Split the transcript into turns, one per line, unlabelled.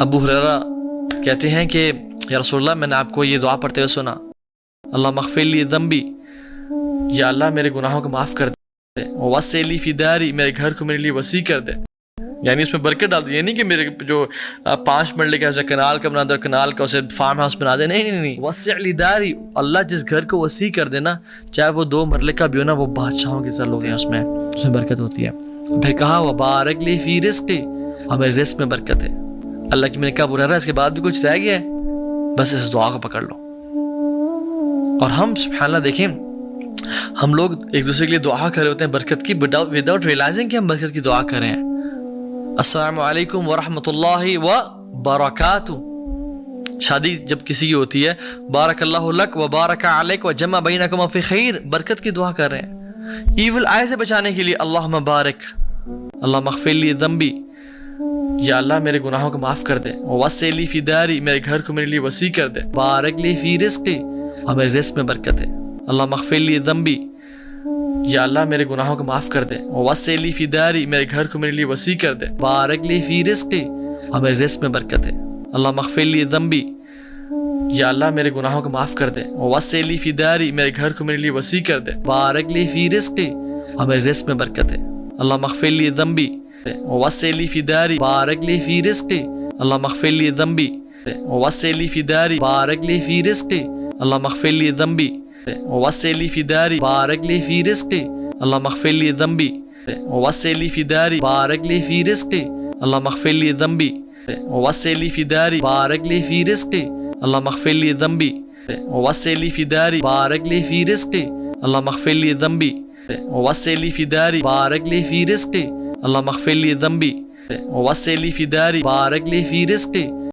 ابو ہریرہ کہتے ہیں کہ یا رسول اللہ میں نے آپ کو یہ دعا پڑھتے ہوئے سنا، اللہم اغفر لی ذنبی، یا اللہ میرے گناہوں کو معاف کر دے، ووسع لی فی داری، میرے گھر کو میرے لیے وسیع کر دے، یعنی اس میں برکت ڈال دے، یعنی کہ میرے جو 5 مرلے کا کنال کا بنا دے، کنال کا اسے فارم ہاؤس بنا دے، نہیں، وسع لی داری، اللہ جس گھر کو وسیع کر دے نا، چاہے وہ 2 مرلے کا بھی ہو نا، وہ بادشاہوں کی طرح ہوتے ہیں، اس میں برکت ہوتی ہے۔ پھر کہا وبارک لی فی رزقی، اور میرے رزق میں برکت ہے۔ اللہ کی میں نے کہا ابو ہریرہ اس کے بعد بھی کچھ رہ گیا ہے؟ بس اس دعا کو پکڑ لو۔ اور ہم سبحان اللہ دیکھیں، ہم لوگ ایک دوسرے کے لیے دعا کر رہے ہوتے ہیں برکت کی، وداؤٹ ریئلائزنگ کہ ہم برکت کی دعا کر رہے ہیں۔ السلام علیکم ورحمۃ اللہ وبرکاتہ، شادی جب کسی کی ہوتی ہے، بارک اللہ لک و بارک علیک و جمع بینکم فی خیر، برکت کی دعا کر رہے ہیں۔ ایول آئے سے بچانے کے لیے اللہم بارک، اللہم اغفر لی ذنبی، یا اللہ میرے گناہوں کو معاف کر دے، ووسع لی فی داری، میرے گھر کو میرے لیے وسیع کر دے، بارک لی فی رزقی، اور میرے رزق میں برکت ہے، اللہم اغفر لی ذنبی، یا اللہ میرے گناہوں کو معاف کر دے، ووسع لی فی داری، میرے گھر کو میرے لیے وسیع کر دے، بارک لی فی رزقی، اور میرے رزق میں برکت ہے، اللہم اغفر لی ذنبی، یا اللہ میرے گناہوں کو معاف کر دے، ووسع لی فی داری، میرے گھر کو میرے لیے وسیع کر دے، بارک لی فی رزقی، اور میرے رزق میں برکت ہے، اللہم اغفر لی ذنبی، ووسع لی فی داری، بارک لی فی رزقی، اللہم اغفر لی ذنبی، ووسع لی فی داری، بارک لی فی رزقی، اللہم اغفر لی ذنبی، ووسع لی فی داری، بارک لی فی رزقی، اللہم اغفر لی ذنبی، ووسع لی فی داری، بارک لی فی رزقی، اللہم اغفر لی ذنبی، ووسع لی فی داری، بارک لی فی رزقی، اللہم اغفر لی ذنبی، ووسع لی فی داری، بارک لی فی رزقی، اللہم اغفر لی ذنبی، ووسع لی فی داری، بارک لی فی رزقی، اللہم اغفر لی ذنبی، ووسع لی فی داری، بارک لی فی رزقی،